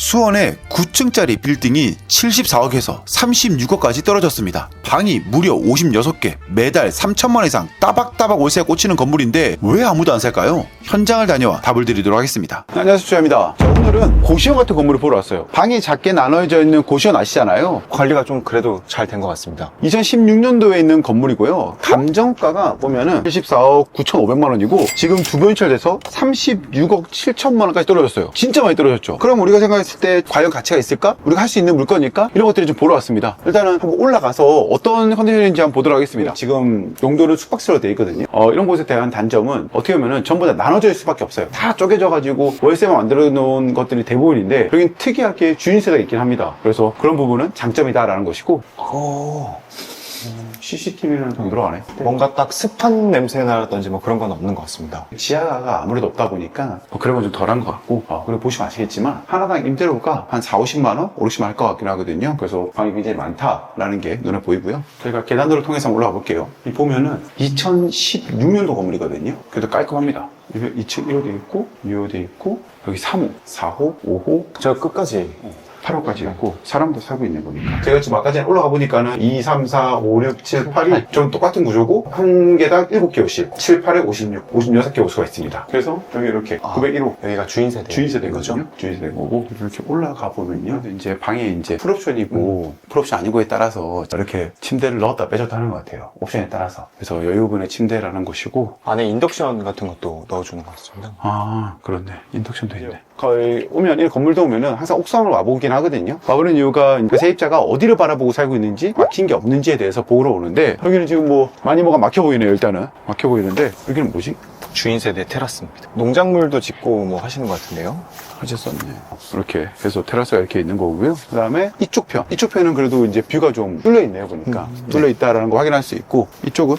수원에 9층짜리 빌딩이 74억에서 36억까지 떨어졌습니다. 방이 무려 56개, 매달 3천만 원 이상 따박따박 월세가 꽂히는 건물인데 왜 아무도 안 살까요? 현장을 다녀와 답을 드리도록 하겠습니다. 안녕하세요, 주현입니다. 오늘은 고시원 같은 건물을 보러 왔어요. 방이 작게 나눠져 있는 고시원 아시잖아요. 관리가 좀 그래도 잘 된 것 같습니다. 2016년도에 있는 건물이고요. 감정가가 보면은 74억 9,500만 원이고 지금 두 번 유찰돼서 36억 7천만 원까지 떨어졌어요. 진짜 많이 떨어졌죠. 그럼 우리가 생각했을 때 과연 가치가 있을까? 우리가 할 수 있는 물건일까? 이런 것들을 좀 보러 왔습니다. 일단은 한번 올라가서 어떤 컨디션인지 한번 보도록 하겠습니다. 지금 용도는 숙박시로 되어 있거든요. 이런 곳에 대한 단점은 어떻게 보면은 전부 다 나눠져 있을 수밖에 없어요. 다 쪼개져가지고 월세만 만들어 놓은 것들이 대부분인데 여긴 특이하게 주인세가 있긴 합니다. 그래서 그런 부분은 장점이다라는 것이고 CCTV는 좀 들어가네. 뭔가 딱 습한 냄새나라든지 뭐 그런 건 없는 것 같습니다. 지하가 아무래도 없다 보니까 그런 건 좀 덜한 것 같고 그리고 보시면 아시겠지만 하나당 임대료가 한 40, 50만 원? 5, 60만 원 할 것 같긴 하거든요. 그래서 방이 굉장히 많다라는 게 눈에 보이고요. 저희가 계단도를 통해서 한번 올라가 볼게요. 이 보면은 2016년도 건물이거든요. 그래도 깔끔합니다. 2층 1호 돼 있고 2호 돼 있고 여기 3호, 4호, 5호 저 끝까지 8호까지 있고 사람도 살고 있네 보니까. 제가 지금 아까 전에 올라가 보니까는 2, 3, 4, 5, 6, 7, 8이 좀 똑같은 구조고 한 개당 7개 호실 7, 8에 56, 56개 호수가 있습니다. 그래서 여기 이렇게 901호 여기가 주인세대. 주인세대인 거죠. 주인세대인 거고 이렇게 올라가 보면요. 이제 방에 이제 풀옵션이고 풀옵션 아니고에 따라서 이렇게 침대를 넣었다 빼줬다 하는 것 같아요. 옵션에 따라서. 그래서 여유분의 침대라는 것이고 안에 인덕션 같은 것도 넣어주는 것 같습니다. 아 그렇네. 인덕션도 있네. 거의 오면 이 건물도 오면은 항상 옥상으로 와보긴 하거든요. 와보는 이유가 그 세입자가 어디를 바라보고 살고 있는지 막힌 게 없는지에 대해서 보러 오는데 여기는 지금 뭐 많이 뭐가 막혀 보이네요. 일단은 막혀 보이는데 여기는 뭐지? 주인세대 테라스입니다. 농작물도 짓고 뭐 하시는 것 같은데요. 어제 썼네. 이렇게 해서 테라스가 이렇게 있는 거고요. 그 다음에 이쪽 편은 그래도 이제 뷰가 좀 뚫려 있네요. 보니까 뚫려 있다라는 거 확인할 수 있고 이쪽은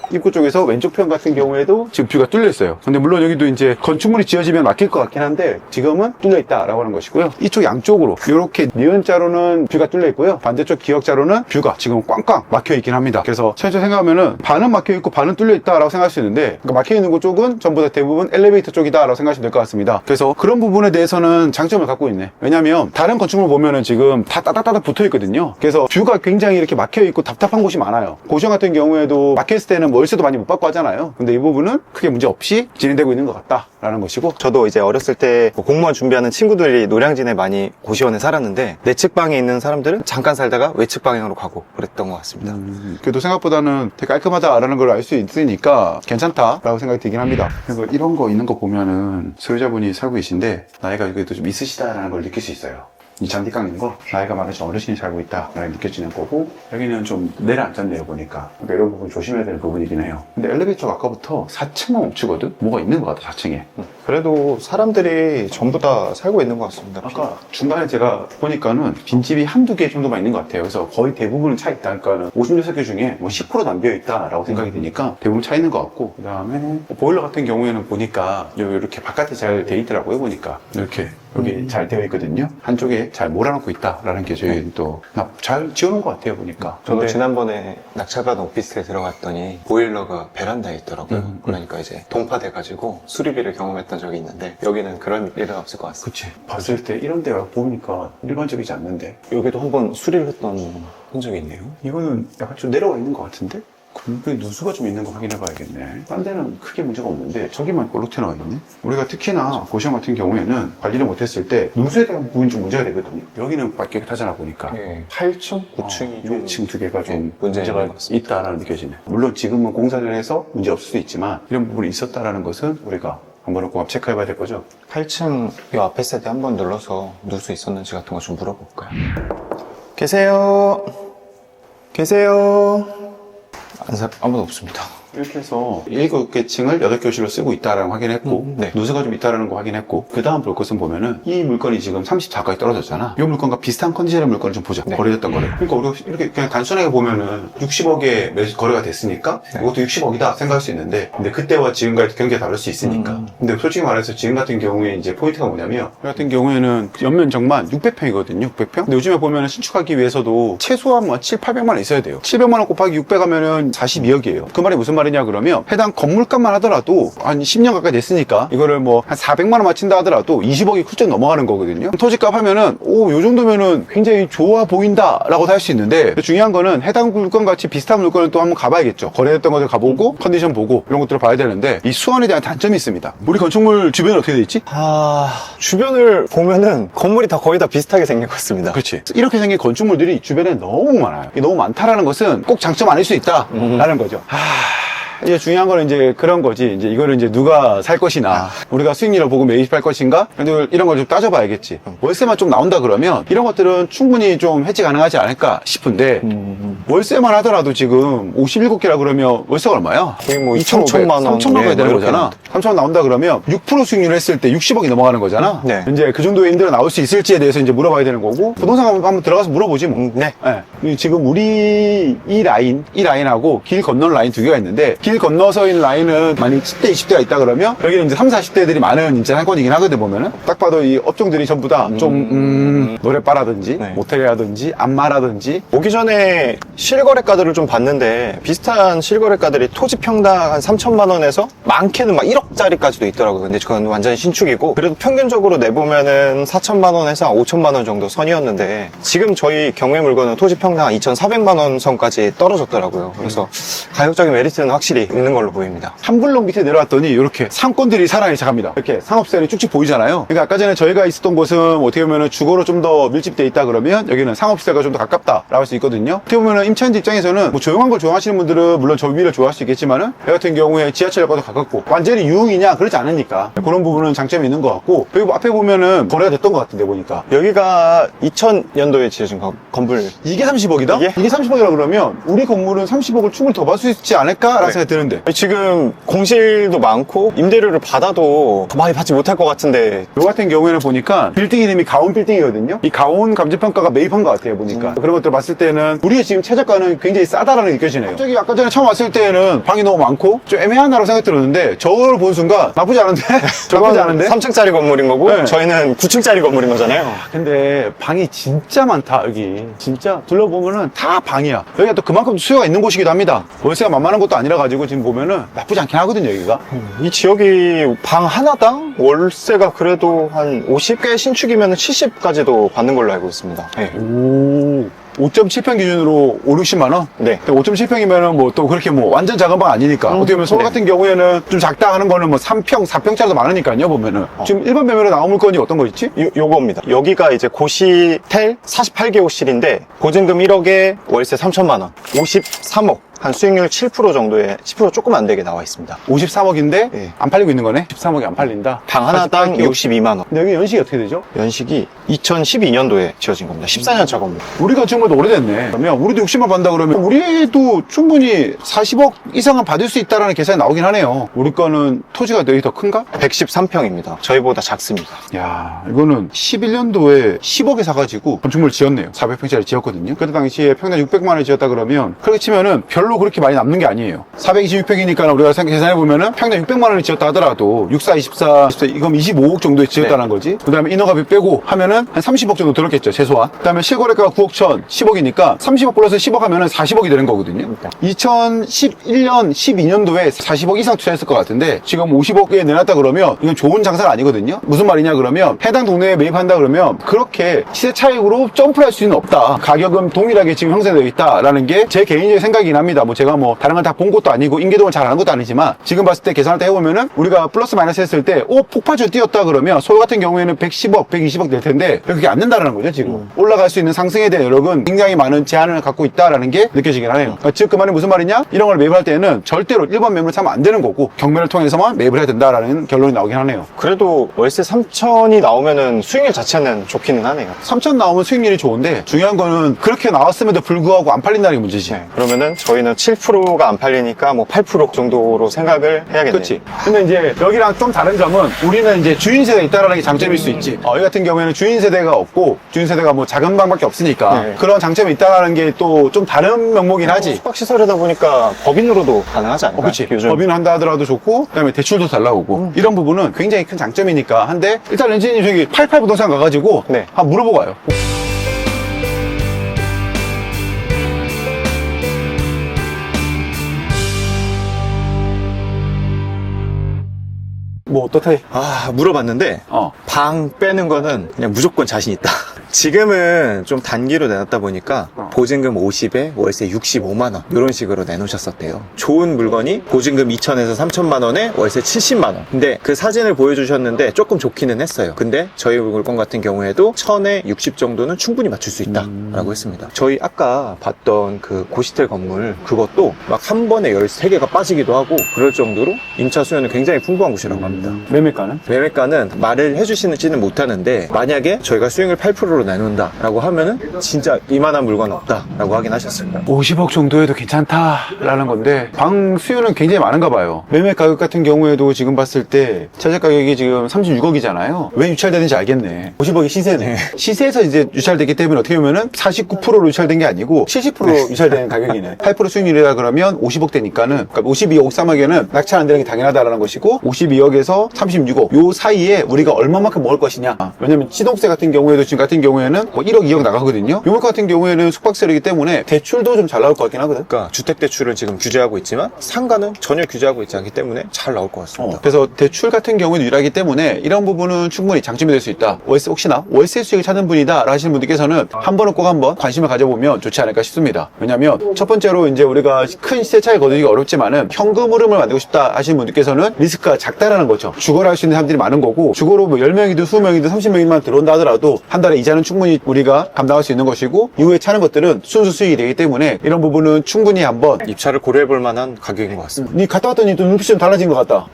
입구 쪽에서 왼쪽 편 같은 경우에도 지금 뷰가 뚫려 있어요. 근데 물론 여기도 이제 건축물이 지어지면 막힐 것 같긴 한데 지금은 뚫려 있다라고 하는 것이고요. 이쪽 양쪽으로 이렇게 니은자로는 뷰가 뚫려 있고요. 반대쪽 기역자로는 뷰가 지금 꽝꽝 막혀 있긴 합니다. 그래서 천천히 생각하면은 반은 막혀 있고 반은 뚫려 있다라고 생각할 수 있는데 그러니까 막혀 있는 곳 쪽은 전부 다 대부분 엘리베이터 쪽이다라고 생각하시면 될 것 같습니다. 그래서 그런 부분에 대해서는 장점을 갖고 있네. 왜냐면 다른 건축물 보면은 지금 다 따닥따닥 붙어 있거든요. 그래서 뷰가 굉장히 이렇게 막혀 있고 답답한 곳이 많아요. 고시원 같은 경우에도 막혔을 때는 월세도 많이 못 받고 하잖아요. 근데 이 부분은 크게 문제 없이 진행되고 있는 것 같다라는 것이고 저도 이제 어렸을 때 공무원 준비하는 친구들이 노량진에 많이 고시원에 살았는데 내측 방에 있는 사람들은 잠깐 살다가 외측 방향으로 가고 그랬던 것 같습니다. 그래도 생각보다는 되게 깔끔하다라는 걸 알 수 있으니까 괜찮다라고 생각이 들긴 합니다. 그래서 이런 거 있는 거 보면은 소유자분이 살고 계신데 나이가 그래도 좀 있으시다라는 걸 느낄 수 있어요. 이 잔디 깎는 거 나이가 많으신 어르신이 살고 있다라는 느껴지는 거고 여기는 좀 내려앉았네요 보니까. 그러니까 이런 부분 조심해야 될 부분이긴 해요. 근데 엘리베이터가 아까부터 4층만 멈추거든? 뭐가 있는 것 같아 4층에. 그래도 사람들이 전부 다 살고 있는 것 같습니다. 아까 중간에 제가 보니까는 빈집이 한두 개 정도만 있는 것 같아요. 그래서 거의 대부분은 차 있다. 그러니까는 56개 중에 뭐 10%도 안 비어있다라고 생각이 드니까 대부분 차 있는 것 같고 그 다음에 보일러 같은 경우에는 보니까 이렇게 바깥에 잘 돼 있더라고요 보니까. 이렇게 여기 잘 되어 있거든요. 한쪽에 잘 몰아놓고 있다라는 게 저희 또 잘 지어놓은 것 같아요 보니까. 저도 근데 지난번에 낙찰받은 오피스텔에 들어갔더니 보일러가 베란다에 있더라고요. 그러니까 이제 동파돼가지고 수리비를 경험했던 적이 있는데 여기는 그런 일은 없을 것 같습니다. 그치. 봤을 때 이런 데가 보니까 일반적이지 않는데 여기도 한번 수리를 했던 흔적이 있네요. 이거는 약간 좀 내려와 있는 것 같은데? 그 누수가 좀 있는 거 확인해 봐야겠네. 딴 데는 크게 문제가 없는데 저기만 볼록 튀어나와 있네. 우리가 특히나 고시원 같은 경우에는 관리를 못했을 때 누수에 대한 부분이 좀 문제가 되거든요. 여기는 깨끗하잖아 보니까. 네, 8층, 9층이 좀 6층 두 개가 좀 네, 문제가 있다라는 느껴지네. 물론 지금은 공사를 해서 문제 없을 수도 있지만 이런 부분이 있었다라는 것은 우리가 한번 꼭 체크해 봐야 될 거죠. 8층 이 앞에 세대 한번 눌러서 누수 있었는지 같은 거 좀 물어볼까요? 계세요? 계세요? 아무도 없습니다. 이렇게 해서 7개 층을 8교실로 쓰고 있다라는 거 확인했고 네. 누수가 좀 있다라는 거 확인했고 그 다음 볼 것은 보면은 이 물건이 지금 34까지 떨어졌잖아. 이 물건과 비슷한 컨디션의 물건을 좀 보자. 네. 거래됐던 거래. 그러니까 우리가 이렇게 그냥 단순하게 보면은 60억에 거래가 됐으니까 네. 이것도 60억이다 생각할 수 있는데 근데 그때와 지금과의 경계가 다를 수 있으니까 근데 솔직히 말해서 지금 같은 경우에 이제 포인트가 뭐냐면 이 같은 경우에는 연면 정만 600평이거든요. 600평. 근데 요즘에 보면은 신축하기 위해서도 최소한 뭐 7, 800만 원 있어야 돼요. 700만 원 곱하기 600 하면은 42억이에요. 그 말이 무슨 말이냐 그러면 해당 건물값만 하더라도 한 10년 가까이 됐으니까 이거를 뭐 한 400만 원만 친다 하더라도 20억이 훌쩍 넘어가는 거거든요. 토지값 하면은 요 정도면은 굉장히 좋아 보인다라고 할 수 있는데 중요한 거는 해당 물건 같이 비슷한 물건을 또 한번 가봐야겠죠. 거래했던 것을 가보고 컨디션 보고 이런 것들을 봐야 되는데 이 수원에 대한 단점이 있습니다. 우리 건축물 주변은 어떻게 돼 있지? 주변을 보면은 건물이 다 거의 다 비슷하게 생긴 것 같습니다. 그렇지. 이렇게 생긴 건축물들이 주변에 너무 많아요. 이 너무 많다라는 것은 꼭 장점 아닐 수 있다라는 거죠. 이제 중요한 거는 이제 그런 거지. 이제 이거를 이제 누가 살 것이나 우리가 수익률을 보고 매입할 것인가 이런 걸 좀 따져봐야겠지. 월세만 좀 나온다 그러면 이런 것들은 충분히 좀 해지 가능하지 않을까 싶은데 월세만 하더라도 지금 57개라 그러면 월세가 얼마야? 거의 뭐 2,500, 3천만 원 3천만 원이 되는 뭐 거잖아. 3천만 나온다 그러면 6% 수익률을 했을 때 60억이 넘어가는 거잖아. 네. 이제 그 정도의 임대료 나올 수 있을지에 대해서 이제 물어봐야 되는 거고 부동산 한번 들어가서 물어보지 뭐. 네. 네. 지금 우리 이 라인하고 길 건너는 라인 두 개가 있는데 길 건너서 있는 라인은 만약 10대, 20대가 있다 그러면 여기는 이제 30, 40대들이 많은 인제 상권이긴 하거든 보면은 딱 봐도 이 업종들이 전부 다 좀 노래바라든지 네. 모텔이라든지 안마라든지 오기 전에 실거래가들을 좀 봤는데 비슷한 실거래가들이 토지 평당 한 3천만 원에서 많게는 막 1억짜리까지도 있더라고요. 근데 그건 완전 신축이고 그래도 평균적으로 내보면은 4천만 원에서 한 5천만 원 정도 선이었는데 지금 저희 경매 물건은 토지 평당 한 2,400만 원 선까지 떨어졌더라고요. 그래서 가격적인 메리트는 확실히 있는 걸로 보입니다. 한 블록 밑에 내려왔더니 이렇게 상권들이 살아나기 시작합니다. 이렇게 상업선이 쭉쭉 보이잖아요. 그러니까 아까 전에 저희가 있었던 곳은 어떻게 보면 주거로 좀 더 밀집돼 있다 그러면 여기는 상업시세가 좀 더 가깝다라고 할 수 있거든요. 어떻게 보면 임차인들 입장에서는 뭐 조용한 걸 좋아하시는 분들은 물론 저 위를 좋아할 수 있겠지만은 여 같은 경우에 지하철역과도 가깝고 완전히 유흥이냐 그러지 않으니까 그런 부분은 장점이 있는 것 같고 여기 앞에 보면은 거래가 됐던 것 같은데 보니까 여기가 2000년도에 지어진 건물. 이게 30억이다? 이게? 30억이라 그러면 우리 건물은 30억을 충분히 더 받을 수 있지 않을까라는 네. 생각이 드는데 지금 공실도 많고 임대료를 받아도 더 많이 받지 못할 것 같은데 요 같은 경우에는 보니까 빌딩 이름이 가온 빌딩이거든요. 이 가온 감정평가가 매입한 것 같아요 보니까 그런 것들 봤을 때는 우리의 지금 최저가는 굉장히 싸다라는 게 느껴지네요. 갑자기 아까 전에 처음 왔을 때는 방이 너무 많고 좀 애매하다고 생각이 들었는데 저걸 본 순간 나쁘지 않은데? 나쁘지 않은데? 3층짜리 건물인 거고 네. 저희는 9층짜리 건물인 거잖아요. 근데 방이 진짜 많다 여기. 진짜 둘러보면은 다 방이야. 여기가 또 그만큼 수요가 있는 곳이기도 합니다. 월세가 만만한 것도 아니라 가지고 지금 보면은 나쁘지 않긴 하거든요 여기가. 이 지역이 방 하나당 월세가 그래도 한 50개 신축이면 70까지도 받는 걸로 알고 있습니다. 네. 오. 5.7평 기준으로 5, 60만 원? 네. 5.7평이면은 뭐 또 그렇게 뭐 완전 작은 방 아니니까. 어떻게 보면 서울 네. 같은 경우에는 좀 작다 하는 거는 뭐 3평, 4평짜리도 많으니까요, 보면은. 지금 일반 매매로 나온 물건이 어떤 거 있지? 요겁니다. 여기가 이제 고시텔 48개 호실인데 보증금 1억에 월세 3천만 원, 53억. 한 수익률 7% 정도에 10% 조금 안 되게 나와 있습니다. 53억인데 네. 안 팔리고 있는 거네? 13억이 안 팔린다. 방 하나당 62만 원. 근데 여기 연식이 어떻게 되죠? 연식이 2012년도에 지어진 겁니다. 14년 차 건물. 우리 건축물도 오래됐네. 그러면 우리도 60만 받는다 그러면 우리도 충분히 40억 이상은 받을 수 있다라는 계산이 나오긴 하네요. 우리 거는 토지가 여기 더 큰가? 113평입니다. 저희보다 작습니다. 야, 이거는 11년도에 10억에 사가지고 건축물 지었네요. 400평짜리 지었거든요. 그때 당시에 평당 600만 원에 지었다 그러면 그렇게 치면은 별로 그렇게 많이 남는 게 아니에요. 426평이니까 우리가 계산해보면은 평당 600만 원에 지었다 하더라도 64, 24, 이건 25억 정도에 지었다는 거지. 그 다음에 인허가비 빼고 하면은 한 30억 정도 들었겠죠, 최소한. 그 다음에 실거래가가 9억 천, 10억이니까 30억 플러스 10억 하면은 40억이 되는 거거든요. 2011년, 12년도에 40억 이상 투자했을 것 같은데 지금 50억에 내놨다 그러면 이건 좋은 장사가 아니거든요. 무슨 말이냐 그러면 해당 동네에 매입한다 그러면 그렇게 시세 차익으로 점프할 수는 없다. 가격은 동일하게 지금 형성되어 있다라는 게 제 개인적인 생각이긴 합니다. 뭐 제가 뭐 다른 건 다 본 것도 아니고 인계동을 잘 아는 것도 아니지만 지금 봤을 때 계산할 때 해보면은 우리가 플러스 마이너스 했을 때 폭파주 뛰었다 그러면 서울 같은 경우에는 110억, 120억 될 텐데 그게 안 된다는 거죠 지금. 올라갈 수 있는 상승에 대한 여력은 굉장히 많은 제한을 갖고 있다라는 게 느껴지긴 하네요. 즉 그 말이 무슨 말이냐? 이런 걸 매입할 때는 절대로 일반 매물을 사면 안 되는 거고 경매를 통해서만 매입을 해야 된다라는 결론이 나오긴 하네요. 그래도 월세 3천이 나오면은 수익률 자체는 좋기는 하네요. 3천 나오면 수익률이 좋은데 중요한 거는 그렇게 나왔음에도 불구하고 안 팔린다는 게 문제지. 네. 그러면은 저희는 7%가 안 팔리니까 뭐 8% 정도로 생각을 해야겠네요. 그렇지. 근데 이제 여기랑 좀 다른 점은 우리는 이제 주인 세대가 있다라는 게 장점일 수 있지. 여기 같은 경우에는 주인 세대가 없고 주인 세대가 뭐 작은 방밖에 없으니까 네. 그런 장점이 있다라는 게 또 좀 다른 명목이긴 하지. 숙박시설이다 보니까 법인으로도 가능하지 않을까? 그렇지. 요즘. 법인 한다 하더라도 좋고 그다음에 대출도 잘 나오고 이런 부분은 굉장히 큰 장점이니까 한데 일단 엔지님 저기 88 부동산 가가지고 네. 한번 물어보고 와요. 뭐 어떻다? 물어봤는데 방 빼는 거는 그냥 무조건 자신 있다. 지금은 좀 단기로 내놨다 보니까 보증금 50에 월세 65만 원 이런 식으로 내놓으셨었대요. 좋은 물건이 보증금 2천에서 3천만 원에 월세 70만 원. 근데 그 사진을 보여주셨는데 조금 좋기는 했어요. 근데 저희 물건 같은 경우에도 1000에 60 정도는 충분히 맞출 수 있다라고 했습니다. 저희 아까 봤던 그 고시텔 건물 그것도 막 한 번에 13개가 빠지기도 하고 그럴 정도로 임차 수요는 굉장히 풍부한 곳이라고 합니다. 매매가는? 매매가는 말을 해주시지는 못하는데 만약에 저희가 수익을 8%로 내놓는다 라고 하면은 진짜 이만한 물건 없다 라고 하긴 하셨습니다. 50억 정도에도 괜찮다라는 건데 방 수요는 굉장히 많은가 봐요. 매매 가격 같은 경우에도 지금 봤을 때 차지 가격이 지금 36억이잖아요. 왜 유찰되는지 알겠네. 50억이 시세네. 시세에서 이제 유찰되기 때문에 어떻게 보면은 49%로 유찰된 게 아니고 70% 유찰되는 가격이네. 8% 수익률이라 그러면 50억 되니까는 그러니까 52억 옥상하게는 낙찰 안 되는 게 당연하다라는 것이고 52억에서 36억 요 사이에 우리가 얼마만큼 먹을 것이냐. 왜냐면 시동세 같은 경우에도 지금 같은 경우에는 뭐 1억 2억 나가거든요. 요물 같은 경우에는 숙박세이기 때문에 대출도 좀 잘 나올 것 같긴 하거든. 그러니까 주택대출은 지금 규제하고 있지만 상가는 전혀 규제하고 있지 않기 때문에 잘 나올 것 같습니다. 그래서 대출 같은 경우는 유리하기 때문에 이런 부분은 충분히 장점이 될 수 있다. 월세 혹시나 월세 수익을 찾는 분이다 하시는 분들께서는 한 번은 꼭 한번 관심을 가져보면 좋지 않을까 싶습니다. 왜냐면 첫 번째로 이제 우리가 큰 시세 차익 거두기가 어렵지만은 현금 흐름을 만들고 싶다 하시는 분들께서는 리스크가 작다라는 거죠. 주거를 할 수 있는 사람들이 많은 거고 주거로 뭐 10명이든 20명이든 30명이만 들어온다 하더라도 한 달에 이자는 충분히 우리가 감당할 수 있는 것이고 이후에 차는 것들은 순수 수익이 되기 때문에 이런 부분은 충분히 한번 입찰을 고려해볼 만한 가격인 것 같습니다. 니 갔다 왔더니 또 눈빛이 좀 달라진 것 같다.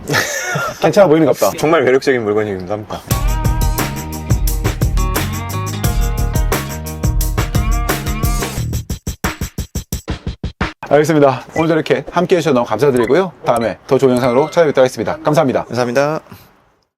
괜찮아 보이는 것 같다. 정말 매력적인 물건이기도 합니다. 알겠습니다. 오늘도 이렇게 함께 해주셔서 너무 감사드리고요. 다음에 더 좋은 영상으로 찾아뵙도록 하겠습니다. 감사합니다. 감사합니다.